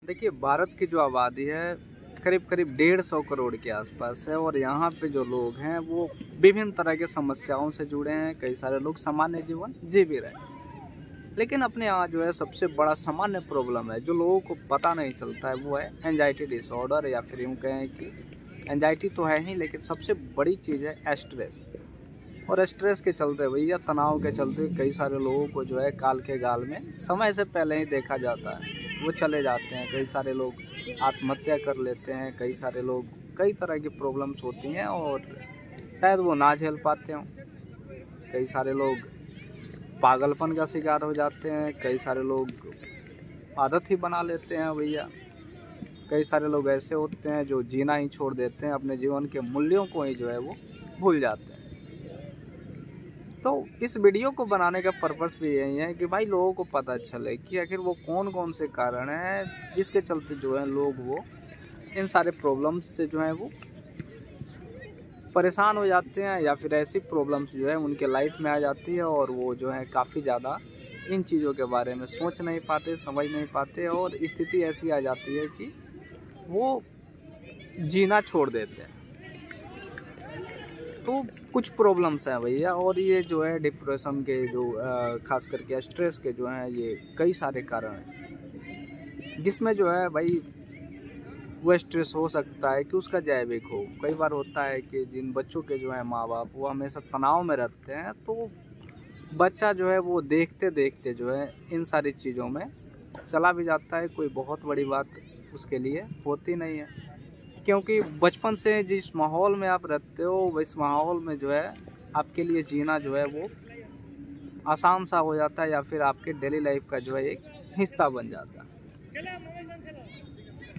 देखिए, भारत की जो आबादी है करीब करीब 150 करोड़ के आसपास है और यहाँ पे जो लोग हैं वो विभिन्न तरह के समस्याओं से जुड़े हैं। कई सारे लोग सामान्य जीवन जी भी रहे हैं, लेकिन अपने यहाँ जो है सबसे बड़ा सामान्य प्रॉब्लम है जो लोगों को पता नहीं चलता है, वो है एंजाइटी डिसऑर्डर, या फिर यूँ कहें कि एंजाइटी तो है ही, लेकिन सबसे बड़ी चीज़ है स्ट्रेस। और स्ट्रेस के चलते भैया, तनाव के चलते कई सारे लोगों को जो है काल के गाल में समय से पहले ही देखा जाता है, वो चले जाते हैं। कई सारे लोग आत्महत्या कर लेते हैं, कई सारे लोग, कई तरह की प्रॉब्लम्स होती हैं और शायद वो ना झेल पाते हों। कई सारे लोग पागलपन का शिकार हो जाते हैं, कई सारे लोग आदत ही बना लेते हैं भैया। कई सारे लोग ऐसे होते हैं जो जीना ही छोड़ देते हैं, अपने जीवन के मूल्यों को ही जो है वो भूल जाते हैं। तो इस वीडियो को बनाने का पर्पस भी यही है कि भाई लोगों को पता चले कि आखिर वो कौन कौन से कारण हैं जिसके चलते जो है लोग वो इन सारे प्रॉब्लम्स से जो है वो परेशान हो जाते हैं, या फिर ऐसी प्रॉब्लम्स जो है उनके लाइफ में आ जाती है और वो जो है काफ़ी ज़्यादा इन चीज़ों के बारे में सोच नहीं पाते, समझ नहीं पाते, और स्थिति ऐसी आ जाती है कि वो जीना छोड़ देते हैं। तो कुछ प्रॉब्लम्स हैं भैया, और ये जो है डिप्रेशन के जो खास करके स्ट्रेस के जो हैं ये कई सारे कारण हैं, जिसमें जो है भाई वो स्ट्रेस हो सकता है कि उसका जैविक हो। कई बार होता है कि जिन बच्चों के जो है माँ बाप वो हमेशा तनाव में रहते हैं, तो बच्चा जो है वो देखते देखते जो है इन सारी चीज़ों में चला भी जाता है। कोई बहुत बड़ी बात उसके लिए होती नहीं है, क्योंकि बचपन से जिस माहौल में आप रहते हो उस माहौल में जो है आपके लिए जीना जो है वो आसान सा हो जाता है, या फिर आपके डेली लाइफ का जो है एक हिस्सा बन जाता है।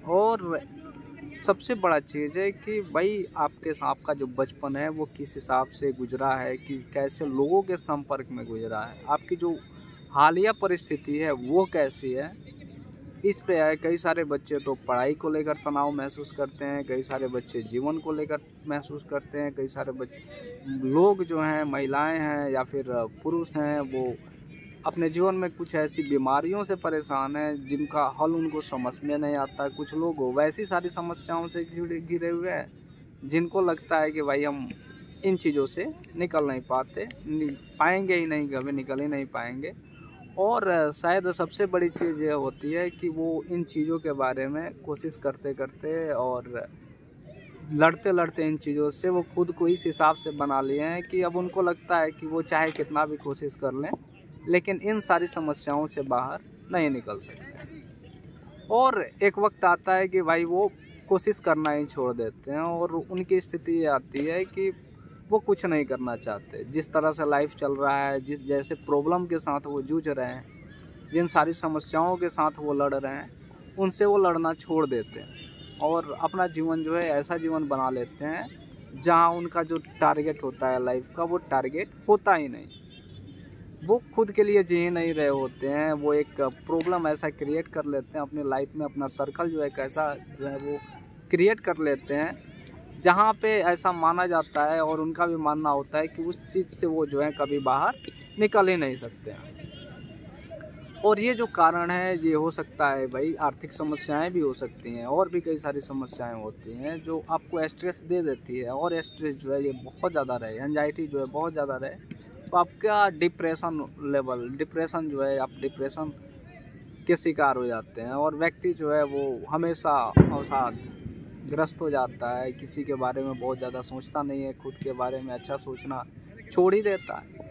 और सबसे बड़ा चीज़ है कि भाई आपका जो बचपन है वो किस हिसाब से गुजरा है, कि कैसे लोगों के संपर्क में गुजरा है, आपकी जो हालिया परिस्थिति है वो कैसी है, इस पे है। कई सारे बच्चे तो पढ़ाई को लेकर तनाव महसूस करते हैं, कई सारे बच्चे जीवन को लेकर महसूस करते हैं, कई सारे लोग जो हैं, महिलाएं हैं या फिर पुरुष हैं, वो अपने जीवन में कुछ ऐसी बीमारियों से परेशान हैं जिनका हल उनको समझ में नहीं आता। कुछ लोग वैसी सारी समस्याओं से घिरे हुए हैं जिनको लगता है कि भाई हम इन चीज़ों से निकल नहीं पाएंगे ही नहीं, कभी निकल ही नहीं पाएंगे। और शायद सबसे बड़ी चीज़ ये होती है कि वो इन चीज़ों के बारे में कोशिश करते करते और लड़ते लड़ते इन चीज़ों से वो खुद को इस हिसाब से बना लिए हैं कि अब उनको लगता है कि वो चाहे कितना भी कोशिश कर लें, लेकिन इन सारी समस्याओं से बाहर नहीं निकल सकते। और एक वक्त आता है कि भाई वो कोशिश करना ही छोड़ देते हैं, और उनकी स्थिति ये आती है कि वो कुछ नहीं करना चाहते। जिस तरह से लाइफ चल रहा है, जिस जैसे प्रॉब्लम के साथ वो जूझ रहे हैं, जिन सारी समस्याओं के साथ वो लड़ रहे हैं, उनसे वो लड़ना छोड़ देते हैं और अपना जीवन जो है ऐसा जीवन बना लेते हैं जहां उनका जो टारगेट होता है लाइफ का, वो टारगेट होता ही नहीं। वो खुद के लिए जी नहीं रहे होते हैं, वो एक प्रॉब्लम ऐसा क्रिएट कर लेते हैं अपनी लाइफ में, अपना सर्कल जो है कैसा जो है वो क्रिएट कर लेते हैं जहाँ पे ऐसा माना जाता है और उनका भी मानना होता है कि उस चीज़ से वो जो है कभी बाहर निकल ही नहीं सकते हैं। और ये जो कारण है ये हो सकता है भाई, आर्थिक समस्याएं भी हो सकती हैं, और भी कई सारी समस्याएं होती हैं जो आपको स्ट्रेस दे देती है। और स्ट्रेस जो है ये बहुत ज़्यादा रहे, एंजाइटी जो है बहुत ज़्यादा रहे, तो आपका डिप्रेशन जो है, आप डिप्रेशन के शिकार हो जाते हैं और व्यक्ति जो है वो हमेशा अवसाद ग्रस्त हो जाता है। किसी के बारे में बहुत ज़्यादा सोचता नहीं है, खुद के बारे में अच्छा सोचना छोड़ ही देता है।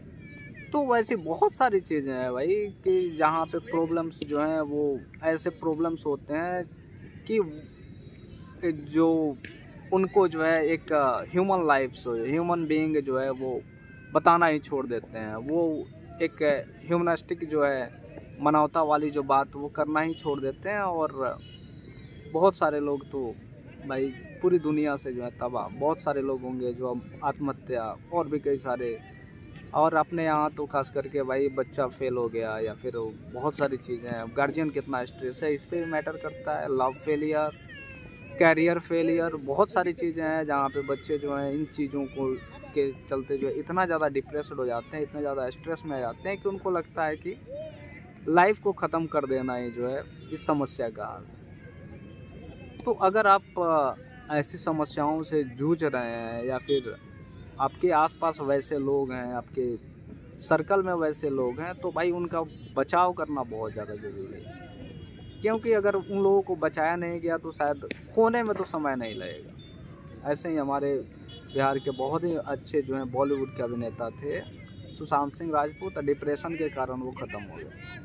तो वैसी बहुत सारी चीज़ें हैं भाई कि जहाँ पे प्रॉब्लम्स जो हैं वो ऐसे प्रॉब्लम्स होते हैं कि जो उनको जो है एक ह्यूमन बीइंग जो है वो बताना ही छोड़ देते हैं। वो एक ह्यूमनिस्टिक जो है, मानवता वाली जो बात, वो करना ही छोड़ देते हैं। और बहुत सारे लोग तो भाई पूरी दुनिया से जो है तबाह, बहुत सारे लोग होंगे जो आत्महत्या, और भी कई सारे, और अपने यहाँ तो खास करके भाई बच्चा फेल हो गया, या फिर बहुत सारी चीज़ें हैं, गार्जियन कितना स्ट्रेस है इस पर भी मैटर करता है, लव फेलियर, कैरियर फेलियर, बहुत सारी चीज़ें हैं जहाँ पे बच्चे जो हैं इन चीज़ों को के चलते जो है इतना ज़्यादा डिप्रेस्ड हो जाते हैं, इतना ज़्यादा स्ट्रेस में आ जाते हैं कि उनको लगता है कि लाइफ को ख़त्म कर देना ही जो है इस समस्या का हल। तो अगर आप ऐसी समस्याओं से जूझ रहे हैं या फिर आपके आसपास वैसे लोग हैं, आपके सर्कल में वैसे लोग हैं, तो भाई उनका बचाव करना बहुत ज़्यादा ज़रूरी है। क्योंकि अगर उन लोगों को बचाया नहीं गया तो शायद खोने में तो समय नहीं लगेगा। ऐसे ही हमारे बिहार के बहुत ही अच्छे जो हैं बॉलीवुड के अभिनेता थे सुशांत सिंह राजपूत, डिप्रेशन के कारण वो ख़त्म हो गए।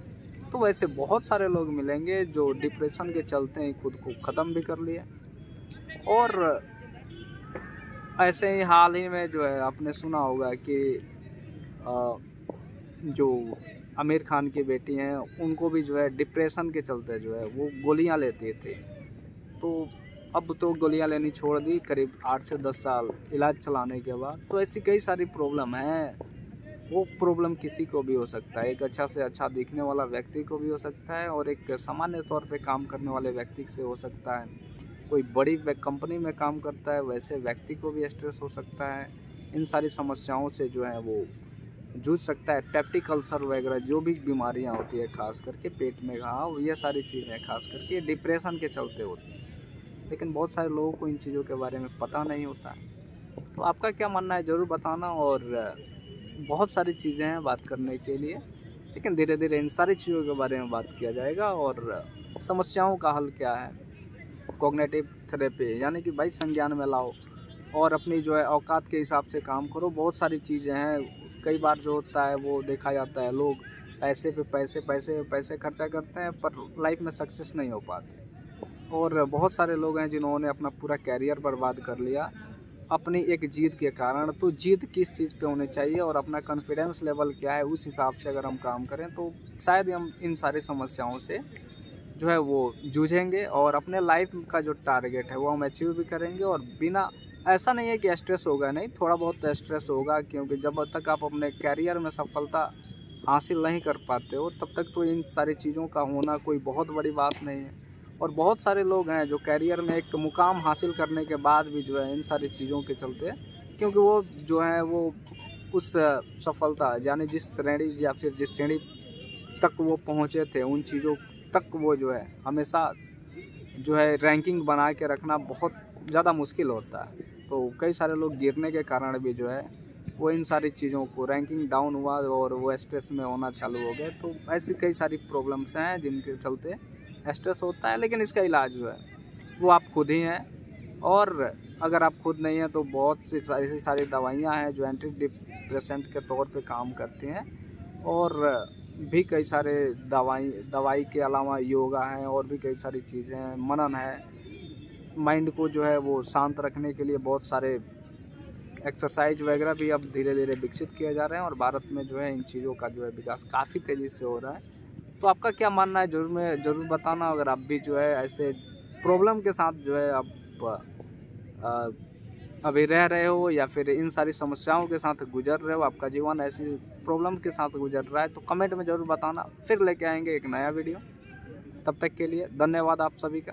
तो वैसे बहुत सारे लोग मिलेंगे जो डिप्रेशन के चलते ही खुद को ख़त्म भी कर लिए। और ऐसे ही हाल ही में जो है आपने सुना होगा कि जो आमिर खान की बेटी हैं उनको भी जो है डिप्रेशन के चलते जो है वो गोलियां लेते थे। तो अब तो गोलियां लेनी छोड़ दी करीब 8 से 10 साल इलाज चलाने के बाद। तो ऐसी कई सारी प्रॉब्लम हैं। वो प्रॉब्लम किसी को भी हो सकता है, एक अच्छा से अच्छा दिखने वाला व्यक्ति को भी हो सकता है और एक सामान्य तौर पे काम करने वाले व्यक्ति से हो सकता है। कोई बड़ी कंपनी में काम करता है वैसे व्यक्ति को भी स्ट्रेस हो सकता है। इन सारी समस्याओं से जो है वो जूझ सकता है। पेप्टिक अल्सर वगैरह जो भी बीमारियां होती है, खास करके पेट में घाव, ये सारी चीज़ें खास करके डिप्रेशन के चलते होती हैं। लेकिन बहुत सारे लोगों को इन चीज़ों के बारे में पता नहीं होता है। तो आपका क्या मानना है ज़रूर बताना। और बहुत सारी चीज़ें हैं बात करने के लिए, लेकिन धीरे धीरे इन सारी चीज़ों के बारे में बात किया जाएगा। और समस्याओं का हल क्या है, कॉग्निटिव थेरेपी, यानी कि भाई संज्ञान में लाओ और अपनी जो है औकात के हिसाब से काम करो। बहुत सारी चीज़ें हैं। कई बार जो होता है वो देखा जाता है लोग पैसे पे पैसे खर्चा करते हैं पर लाइफ में सक्सेस नहीं हो पाते। और बहुत सारे लोग हैं जिन्होंने अपना पूरा कैरियर बर्बाद कर लिया अपनी एक जीत के कारण। तो जीत किस चीज़ पे होनी चाहिए और अपना कॉन्फिडेंस लेवल क्या है, उस हिसाब से अगर हम काम करें तो शायद हम इन सारी समस्याओं से जो है वो जूझेंगे और अपने लाइफ का जो टारगेट है वो हम अचीव भी करेंगे। और बिना, ऐसा नहीं है कि स्ट्रेस होगा नहीं, थोड़ा बहुत स्ट्रेस होगा, क्योंकि जब तक आप अपने कैरियर में सफलता हासिल नहीं कर पाते हो तब तक तो इन सारी चीज़ों का होना कोई बहुत बड़ी बात नहीं है। और बहुत सारे लोग हैं जो कैरियर में एक मुकाम हासिल करने के बाद भी जो है इन सारी चीज़ों के चलते, क्योंकि वो जो है वो उस सफलता यानी जिस श्रेणी या फिर जिस श्रेणी तक वो पहुँचे थे उन चीज़ों तक वो जो है हमेशा जो है रैंकिंग बना के रखना बहुत ज़्यादा मुश्किल होता है। तो कई सारे लोग गिरने के कारण भी जो है वो इन सारी चीज़ों को रैंकिंग डाउन हुआ और वो स्ट्रेस में होना चालू हो गए। तो ऐसी कई सारी प्रॉब्लम्स हैं जिनके चलते स्ट्रेस होता है, लेकिन इसका इलाज जो है वो आप खुद ही हैं। और अगर आप खुद नहीं हैं तो बहुत सी सारी दवाइयाँ हैं जो एंटी डिप्रेसेंट के तौर पे काम करती हैं। और भी कई सारे दवाई के अलावा योगा है और भी कई सारी चीज़ें हैं, मनन है। माइंड को जो है वो शांत रखने के लिए बहुत सारे एक्सरसाइज वगैरह भी अब धीरे धीरे विकसित किए जा रहे हैं और भारत में जो है इन चीज़ों का जो है विकास काफ़ी तेज़ी से हो रहा है। तो आपका क्या मानना है ज़रूर बताना। अगर आप भी जो है ऐसे प्रॉब्लम के साथ जो है आप अभी रह रहे हो या फिर इन सारी समस्याओं के साथ गुजर रहे हो, आपका जीवन ऐसी प्रॉब्लम के साथ गुजर रहा है, तो कमेंट में ज़रूर बताना। फिर लेके आएंगे एक नया वीडियो। तब तक के लिए धन्यवाद आप सभी का।